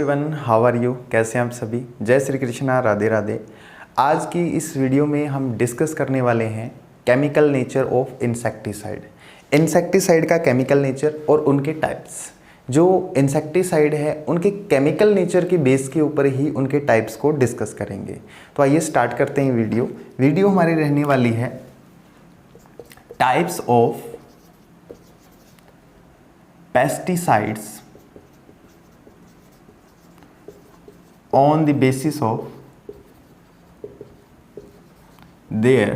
Everyone, how are you? कैसे हैं आप सभी? जय श्री कृष्णा, राधे राधे। आज की इस वीडियो में हम डिस्कस करने वाले हैं chemical nature of insecticide. Insecticide का केमिकल नेचर और उनके टाइप्स। जो इंसेक्टिसाइड है उनके केमिकल नेचर के बेस के ऊपर ही उनके टाइप्स को डिस्कस करेंगे। तो आइए स्टार्ट करते हैं वीडियो हमारी रहने वाली है types of pesticides on the basis of their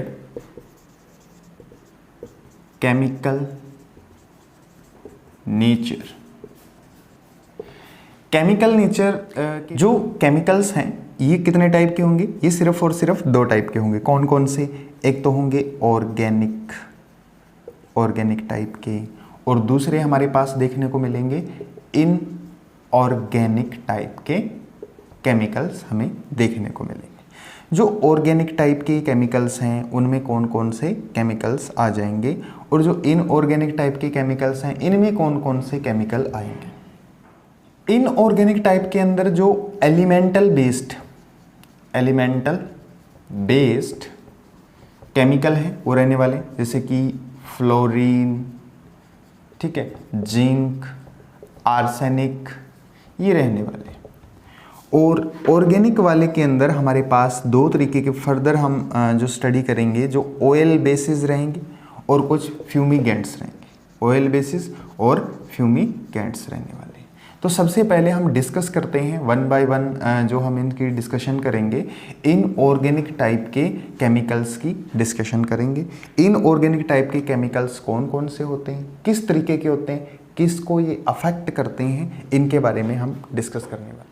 chemical nature। Chemical nature जो केमिकल्स हैं ये कितने टाइप के होंगे? ये सिर्फ और सिर्फ दो टाइप के होंगे। कौन कौन से? एक तो होंगे ऑर्गेनिक टाइप के, और दूसरे हमारे पास देखने को मिलेंगे इनऑर्गेनिक टाइप के केमिकल्स हमें देखने को मिलेंगे। जो ऑर्गेनिक टाइप के केमिकल्स हैं उनमें कौन कौन से केमिकल्स आ जाएंगे, और जो इनऑर्गेनिक टाइप के केमिकल्स हैं इनमें कौन कौन से केमिकल आएंगे। इनऑर्गेनिक टाइप के अंदर जो एलिमेंटल बेस्ड केमिकल हैं वो रहने वाले, जैसे कि फ्लोरीन, ठीक है, जिंक, आर्सेनिक, ये रहने वाले। और ऑर्गेनिक वाले के अंदर हमारे पास दो तरीके के फर्दर हम जो स्टडी करेंगे, जो ऑयल बेसिस रहेंगे और कुछ फ्यूमिगेंट्स रहेंगे। ऑयल बेसिस और फ्यूमिगेंट्स रहने वाले। तो सबसे पहले हम डिस्कस करते हैं वन बाय वन, जो हम इनकी डिस्कशन करेंगे। इनऑर्गेनिक टाइप के केमिकल्स की डिस्कशन करेंगे। इनऑर्गेनिक टाइप के केमिकल्स कौन कौन से होते हैं, किस तरीके के होते हैं, किसको ये अफेक्ट करते हैं, इनके बारे में हम डिस्कस करने वाले।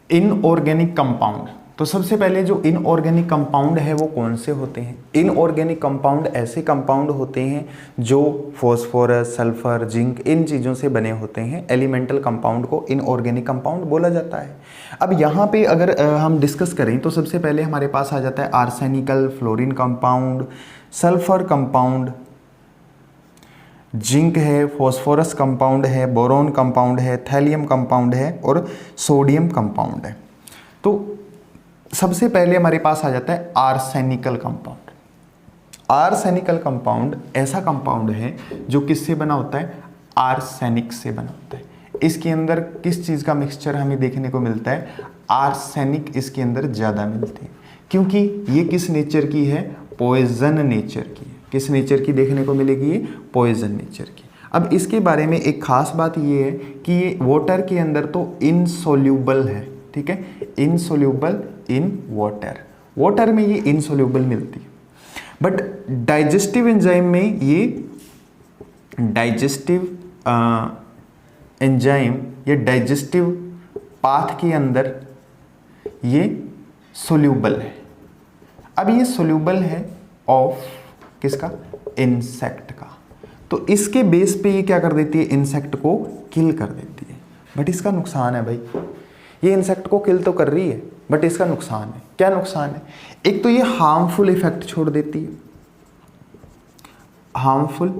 इनऑर्गेनिक कंपाउंड, तो सबसे पहले जो इनऑर्गेनिक कंपाउंड है वो कौन से होते हैं? इनऑर्गेनिक कंपाउंड ऐसे कंपाउंड होते हैं जो फॉस्फोरस, सल्फर, जिंक, इन चीज़ों से बने होते हैं। एलिमेंटल कंपाउंड को इनऑर्गेनिक कंपाउंड बोला जाता है। अब यहाँ पे अगर हम डिस्कस करें तो सबसे पहले हमारे पास आ जाता है arsenical, fluorine compound, sulphur compound, zinc है, फॉस्फोरस कंपाउंड है, बोरोन कंपाउंड है, थैलियम कंपाउंड है और सोडियम कंपाउंड है। तो सबसे पहले हमारे पास आ जाता है आर्सेनिकल कंपाउंड। आर्सेनिकल कंपाउंड ऐसा कंपाउंड है जो किससे बना होता है? आर्सेनिक से बना होता है। इसके अंदर किस चीज़ का मिक्सचर हमें देखने को मिलता है? आर्सेनिक इसके अंदर ज़्यादा मिलती है, क्योंकि ये किस नेचर की है? पॉइजन नेचर की है। किस नेचर की देखने को मिलेगी? ये पॉइजन नेचर की। अब इसके बारे में एक खास बात ये है कि ये वाटर के अंदर तो इनसोल्यूबल है, ठीक है, इनसोल्यूबल इन वाटर में ये इनसोल्यूबल मिलती है। बट डाइजेस्टिव एंजाइम में ये डाइजेस्टिव एंजाइम या डाइजेस्टिव पाथ के अंदर ये सोल्यूबल है। अब ये सोल्यूबल है ऑफ किसका? इंसेक्ट का। तो इसके बेस पे ये क्या कर देती है? इंसेक्ट को किल कर देती है। बट इसका नुकसान है भाई, ये इंसेक्ट को किल तो कर रही है बट इसका नुकसान है। क्या नुकसान है? एक तो ये हार्मफुल इफेक्ट छोड़ देती है, हार्मफुल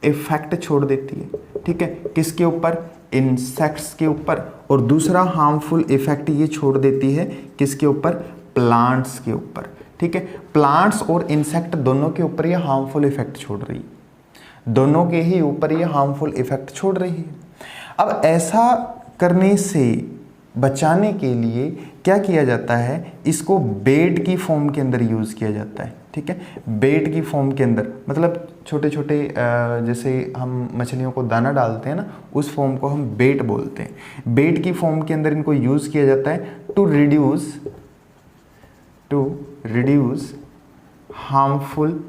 इफेक्ट छोड़ देती है, ठीक है, किसके ऊपर? इंसेक्ट्स के ऊपर। और दूसरा हार्मफुल इफेक्ट ये छोड़ देती है किसके ऊपर? प्लांट्स के ऊपर, ठीक है। प्लांट्स और इंसेक्ट दोनों के ऊपर ये हार्मफुल इफेक्ट छोड़ रही है, दोनों के ही ऊपर ये हार्मफुल इफेक्ट छोड़ रही है। अब ऐसा करने से बचाने के लिए क्या किया जाता है? इसको बेड की फॉर्म के अंदर यूज़ किया जाता है, ठीक है। बेड की फॉर्म के अंदर मतलब छोटे छोटे जैसे हम मछलियों को दाना डालते हैं ना, उस फॉर्म को हम बेड बोलते हैं। बेड की फॉर्म के अंदर इनको यूज़ किया जाता है to reduce harmful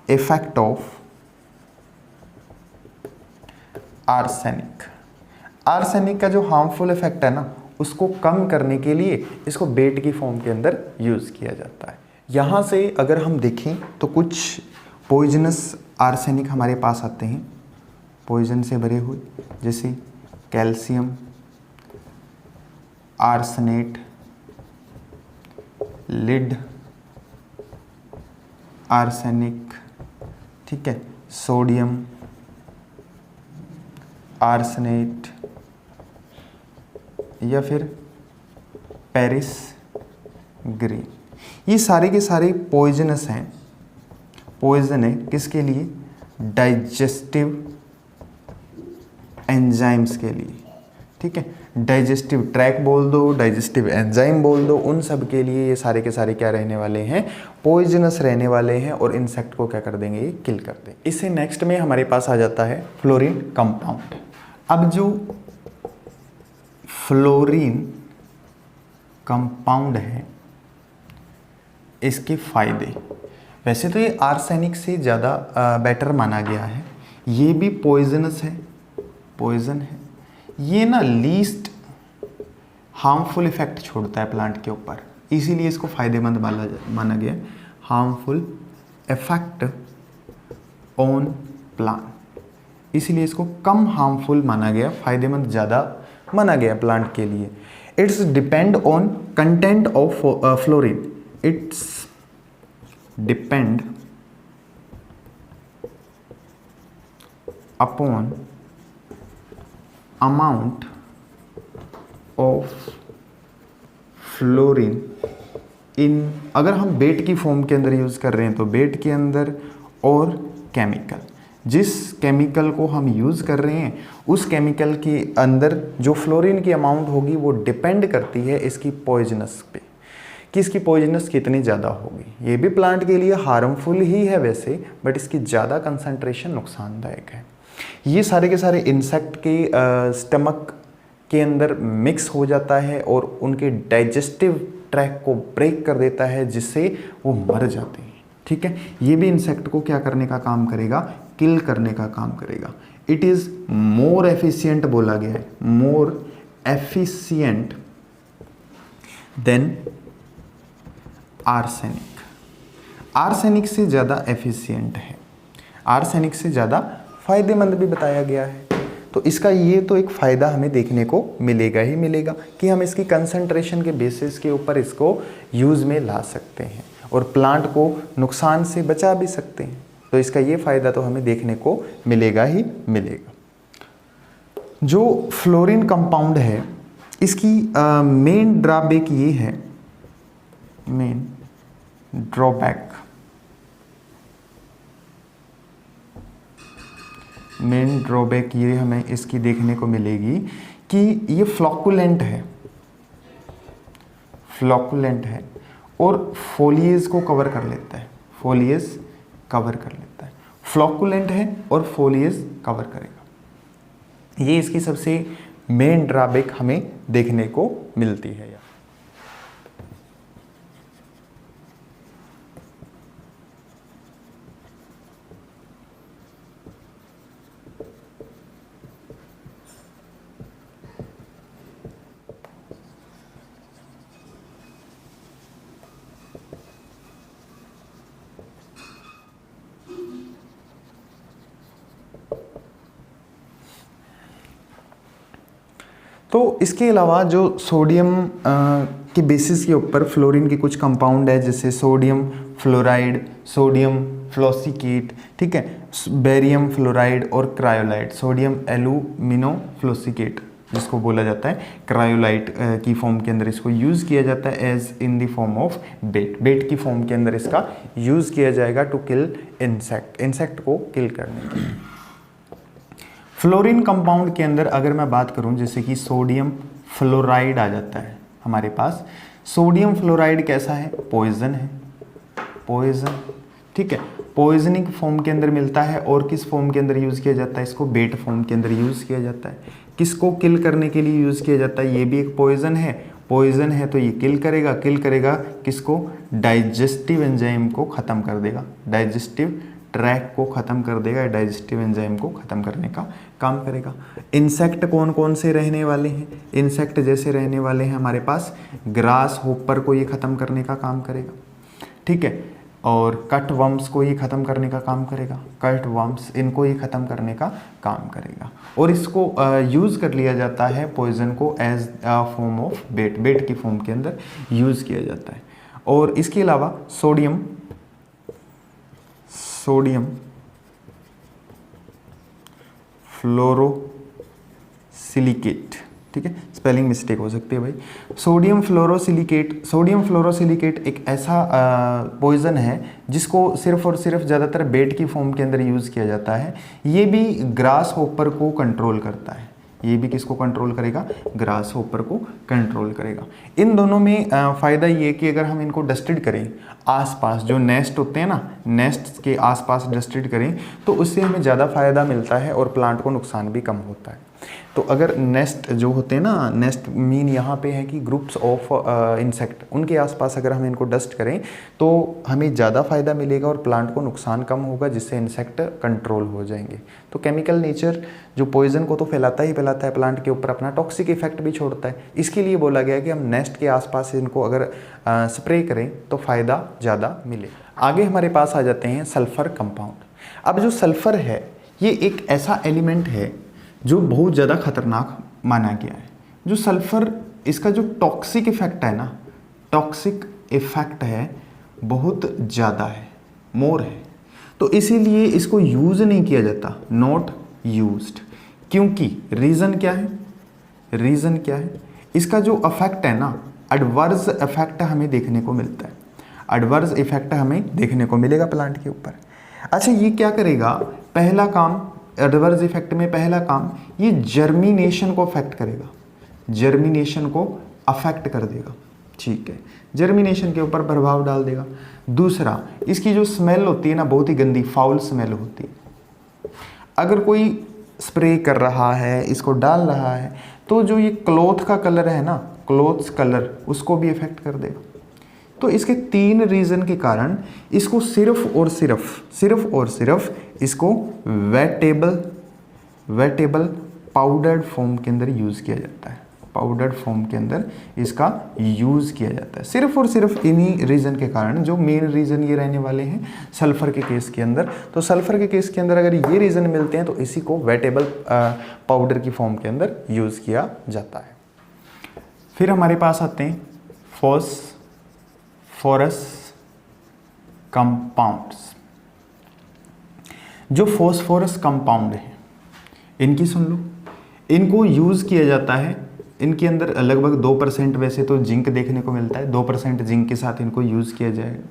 effect of arsenic. Arsenic का जो हार्मफुल इफेक्ट है ना, उसको कम करने के लिए इसको बेट की फॉर्म के अंदर यूज़ किया जाता है। यहाँ से अगर हम देखें तो कुछ पॉइजनस आर्सेनिक हमारे पास आते हैं, पॉइजन से भरे हुए, जैसे कैल्शियम आर्सेनेट, लिड आर्सेनिक, ठीक है, सोडियम आर्सेनेट, या फिर पेरिस ग्रीन, ये सारे के सारे पॉइजनस हैं। पॉइजन है किसके लिए? डाइजेस्टिव एंजाइम्स के लिए, ठीक है। डाइजेस्टिव ट्रैक बोल दो, डाइजेस्टिव एंजाइम बोल दो, उन सब के लिए ये सारे के सारे क्या रहने वाले हैं? पॉइजनस रहने वाले हैं और इंसेक्ट को क्या कर देंगे? ये किल कर देंगे। इससे नेक्स्ट में हमारे पास आ जाता है फ्लोरीन कंपाउंड। अब जो फ्लोरीन कंपाउंड है, इसके फायदे, वैसे तो ये आर्सेनिक से ज़्यादा बेटर माना गया है। ये भी पॉइजनस है, पॉइजन है। ये ना लीस्ट हार्मफुल इफेक्ट छोड़ता है प्लांट के ऊपर, इसीलिए इसको फायदेमंद माना गया। हार्मफुल इफेक्ट ऑन प्लांट, इसीलिए इसको कम हार्मफुल माना गया, फायदेमंद ज़्यादा माना गया प्लांट के लिए। It's depend on content of fluorine, it's depend upon amount of fluorine in, अगर हम बेट की फॉर्म के अंदर यूज़ कर रहे हैं तो बेट के अंदर, और केमिकल, जिस केमिकल को हम यूज़ कर रहे हैं उस केमिकल के अंदर जो फ्लोरीन की अमाउंट होगी वो डिपेंड करती है इसकी पॉइजनस पे, कि इसकी पॉइजनस कितनी ज़्यादा होगी। ये भी प्लांट के लिए हार्मफुल ही है वैसे, बट इसकी ज़्यादा कंसंट्रेशन नुकसानदायक है। ये सारे के सारे इंसेक्ट के स्टमक के अंदर मिक्स हो जाता है और उनके डाइजेस्टिव ट्रैक को ब्रेक कर देता है, जिससे वो मर जाते हैं, ठीक है। ये भी इंसेक्ट को क्या करने का काम करेगा? किल करने का काम करेगा। इट इज़ मोर एफिशिएंट बोला गया है, more efficient then arsenic. Arsenic से ज़्यादा एफिशिएंट है, आर्सेनिक से ज़्यादा फायदेमंद भी बताया गया है। तो इसका ये तो एक फ़ायदा हमें देखने को मिलेगा ही मिलेगा कि हम इसकी कंसंट्रेशन के बेसिस के ऊपर इसको यूज़ में ला सकते हैं और प्लांट को नुकसान से बचा भी सकते हैं। तो इसका ये फ़ायदा तो हमें देखने को मिलेगा ही मिलेगा। जो फ्लोरीन कंपाउंड है, इसकी मेन ड्रॉबैक ये है, मेन ड्रॉबैक, मेन ड्रॉबैक ये हमें इसकी देखने को मिलेगी कि ये फ्लॉकुलेंट है, फ्लॉकुलेंट है और फोलिएज को कवर कर लेता है, फोलिएज कवर कर लेता है। फ्लॉकुलेंट है और फोलिएज कवर करेगा, ये इसकी सबसे मेन ड्रॉबैक हमें देखने को मिलती है। तो इसके अलावा जो सोडियम के बेसिस के ऊपर फ्लोरीन के कुछ कंपाउंड है, जैसे सोडियम फ्लोराइड, सोडियम फ्लोसिकेट, ठीक है, बेरियम फ्लोराइड और क्रायोलाइट, सोडियम एल्यूमिनो फ्लोसिकेट जिसको बोला जाता है, क्रायोलाइट की फॉर्म के अंदर इसको यूज़ किया जाता है as in the form of bait, bait की फॉर्म के अंदर इसका यूज़ किया जाएगा टू किल इंसेक्ट, इंसेक्ट को किल करने के लिए। फ्लोरीन कंपाउंड के अंदर अगर मैं बात करूं, जैसे कि सोडियम फ्लोराइड आ जाता है हमारे पास। सोडियम फ्लोराइड कैसा है? पॉइजन है, पॉइजन, ठीक है, पॉइजनिंग फॉर्म के अंदर मिलता है। और किस फॉर्म के अंदर यूज़ किया जाता है? इसको बेट फॉर्म के अंदर यूज़ किया जाता है। किसको किल करने के लिए यूज़ किया जाता है? ये भी एक पॉइजन है, पॉइजन है तो ये किल करेगा, किल करेगा किसको? डाइजेस्टिव एंजाइम को ख़त्म कर देगा, डाइजेस्टिव ट्रैक को ख़त्म कर देगा, डाइजेस्टिव एंजाइम को ख़त्म करने का काम करेगा। इंसेक्ट कौन कौन से रहने वाले हैं? इंसेक्ट जैसे रहने वाले हैं हमारे पास ग्रास होपर को ये ख़त्म करने का काम करेगा, ठीक है, और कट वर्म्स को ये ख़त्म करने का काम करेगा, कट वर्म्स इनको ये ख़त्म करने का काम करेगा। और इसको यूज़ कर लिया जाता है पॉइजन को as form of bait, bait की फॉर्म के अंदर यूज़ किया जाता है। और इसके अलावा सोडियम फ्लोरोसिलिकेट, ठीक है, स्पेलिंग मिस्टेक हो सकती है भाई। सोडियम फ्लोरोसिलिकेट एक ऐसा पॉइजन है जिसको सिर्फ और सिर्फ ज़्यादातर बेट की फॉर्म के अंदर यूज़ किया जाता है। ये भी ग्रास होपर को कंट्रोल करता है। ये भी किसको कंट्रोल करेगा? ग्रास होपर को कंट्रोल करेगा। इन दोनों में फ़ायदा ये कि अगर हम इनको डस्टेड करें आसपास, जो नेस्ट होते हैं ना, नेस्ट के आसपास डस्टेड करें तो उससे हमें ज़्यादा फ़ायदा मिलता है और प्लांट को नुकसान भी कम होता है। तो अगर नेस्ट जो होते हैं ना, नेस्ट मीन यहाँ पे है कि ग्रुप्स ऑफ इंसेक्ट, उनके आसपास अगर हम इनको डस्ट करें तो हमें ज़्यादा फ़ायदा मिलेगा और प्लांट को नुकसान कम होगा, जिससे इंसेक्ट कंट्रोल हो जाएंगे। तो केमिकल नेचर जो पॉइजन को तो फैलाता ही फैलाता है, प्लांट के ऊपर अपना टॉक्सिक इफेक्ट भी छोड़ता है। इसके लिए बोला गया कि हम नेस्ट के आसपास इनको अगर स्प्रे करें तो फ़ायदा ज़्यादा मिले। आगे हमारे पास आ जाते हैं सल्फ़र कंपाउंड। अब जो सल्फ़र है ये एक ऐसा एलिमेंट है जो बहुत ज़्यादा खतरनाक माना गया है। जो सल्फ़र, इसका जो टॉक्सिक इफेक्ट है ना, टॉक्सिक इफेक्ट है बहुत ज़्यादा है, मोर है। तो इसीलिए इसको यूज़ नहीं किया जाता, नॉट यूज्ड। क्योंकि रीज़न क्या है? रीज़न क्या है? इसका जो अफेक्ट है ना, एडवर्स इफेक्ट हमें देखने को मिलता है। एडवर्स इफेक्ट हमें देखने को मिलेगा प्लांट के ऊपर। अच्छा, ये क्या करेगा? पहला काम, एडवर्स इफेक्ट में पहला काम, ये जर्मिनेशन को अफेक्ट करेगा, जर्मिनेशन को अफेक्ट कर देगा। ठीक है, जर्मिनेशन के ऊपर प्रभाव डाल देगा। दूसरा, इसकी जो स्मेल होती है ना, बहुत ही गंदी फाउल स्मेल होती है। अगर कोई स्प्रे कर रहा है, इसको डाल रहा है, तो जो ये क्लॉथ का कलर है ना, क्लॉथ्स कलर, उसको भी इफेक्ट कर देगा। तो इसके 3 रीज़न के कारण इसको सिर्फ और सिर्फ इसको वेटेबल पाउडर्ड फॉर्म के अंदर यूज़ किया जाता है। पाउडर्ड फॉर्म के अंदर इसका यूज़ किया जाता है, सिर्फ और सिर्फ इन्हीं रीज़न के कारण। जो मेन रीज़न ये रहने वाले हैं सल्फ़र के केस के अंदर। तो सल्फ़र के केस के अंदर अगर ये रीज़न मिलते हैं तो इसी को वेटेबल पाउडर की फॉर्म के अंदर यूज़ किया जाता है। फिर हमारे पास आते हैं फॉस्फोरस कंपाउंड्स। जो फॉस्फोरस कंपाउंड है, इनकी सुन लो, इनको यूज़ किया जाता है। इनके अंदर लगभग 2% वैसे तो जिंक देखने को मिलता है, 2% जिंक के साथ इनको यूज़ किया जाएगा।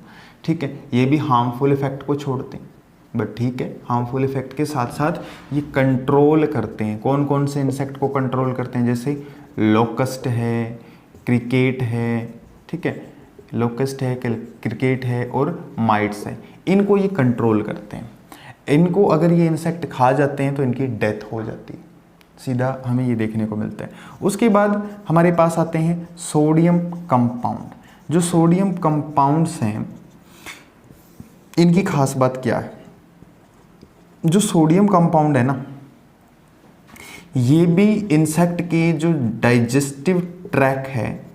ठीक है, ये भी हार्मफुल इफेक्ट को छोड़ते हैं, बट ठीक है, हार्मफुल इफेक्ट के साथ साथ ये कंट्रोल करते हैं। कौन कौन से इंसेक्ट को कंट्रोल करते हैं? जैसे लोकस्ट है, क्रिकेट है, ठीक है, लोकस्ट है, क्रिकेट है और माइट्स है, इनको ये कंट्रोल करते हैं। इनको अगर ये इंसेक्ट खा जाते हैं तो इनकी डेथ हो जाती है, सीधा हमें ये देखने को मिलता है। उसके बाद हमारे पास आते हैं सोडियम कंपाउंड। जो सोडियम कंपाउंड्स हैं, इनकी खास बात क्या है? जो सोडियम कंपाउंड है ना, ये भी इंसेक्ट के जो डाइजेस्टिव ट्रैक है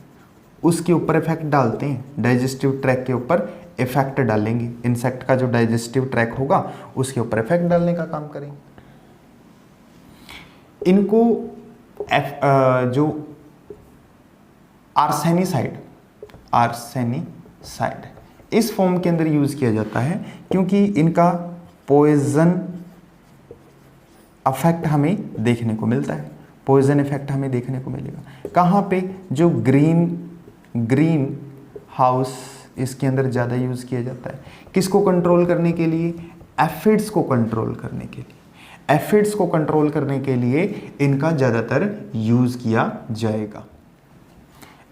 उसके ऊपर इफेक्ट डालते हैं। डाइजेस्टिव ट्रैक के ऊपर इफेक्ट डालेंगे, इंसेक्ट का जो डाइजेस्टिव ट्रैक होगा उसके ऊपर इफेक्ट डालने का काम करेंगे। इनको जो आर्सेनिसाइड इस फॉर्म के अंदर यूज किया जाता है, क्योंकि इनका पॉइजन इफेक्ट हमें देखने को मिलता है। पॉइजन इफेक्ट हमें देखने को मिलेगा कहाँ पे? जो ग्रीन हाउस, इसके अंदर ज़्यादा यूज़ किया जाता है। किसको कंट्रोल करने के लिए? एफिड्स को कंट्रोल करने के लिए। एफिड्स को कंट्रोल करने के लिए इनका ज़्यादातर यूज़ किया जाएगा।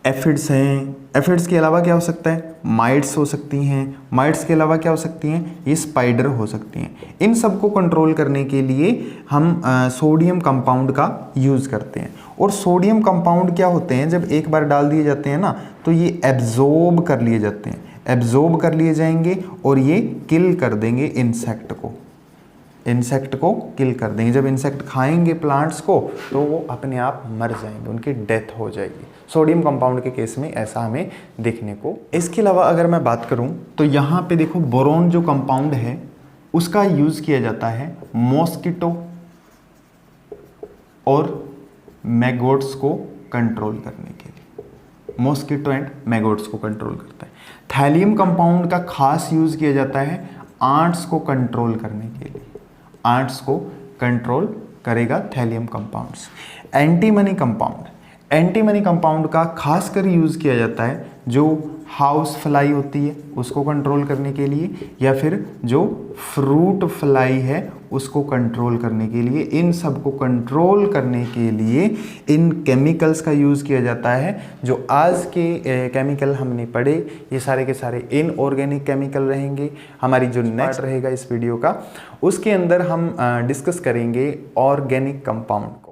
एफिड्स हैं, एफिड्स के अलावा क्या हो सकता है? माइट्स हो सकती हैं, माइट्स के अलावा क्या हो सकती हैं? ये स्पाइडर हो सकती हैं। इन सब को कंट्रोल करने के लिए हम सोडियम कंपाउंड का यूज़ करते हैं। और सोडियम कंपाउंड क्या होते हैं? जब एक बार डाल दिए जाते हैं ना, तो ये एब्जॉर्ब कर लिए जाते हैं, एब्जॉर्ब कर लिए जाएंगे और ये किल कर देंगे इंसेक्ट को, इंसेक्ट को किल कर देंगे। जब इंसेक्ट खाएंगे प्लांट्स को तो वो अपने आप मर जाएंगे, उनकी डेथ हो जाएगी। सोडियम कंपाउंड के केस में ऐसा हमें देखने को। इसके अलावा अगर मैं बात करूं तो यहाँ पे देखो, बोरोन जो कंपाउंड है उसका यूज़ किया जाता है मॉस्किटो और मैगोट्स को कंट्रोल करने के लिए। मॉस्किटो एंड मैगोट्स को कंट्रोल करता है। थैलियम कंपाउंड का खास यूज़ किया जाता है आंट्स को कंट्रोल करने के लिए। आंट्स को कंट्रोल करेगा thallium compounds. Antimony compound, antimony compound का खासकर यूज़ किया जाता है जो हाउस फ्लाई होती है उसको कंट्रोल करने के लिए, या फिर जो फ्रूट फ्लाई है उसको कंट्रोल करने के लिए। इन सब को कंट्रोल करने के लिए इन केमिकल्स का यूज़ किया जाता है। जो आज के केमिकल हमने पढ़े ये सारे के सारे इनऑर्गेनिक केमिकल रहेंगे। हमारी जो नेक्स्ट रहेगा इस वीडियो का, उसके अंदर हम डिस्कस करेंगे ऑर्गेनिक कंपाउंड को।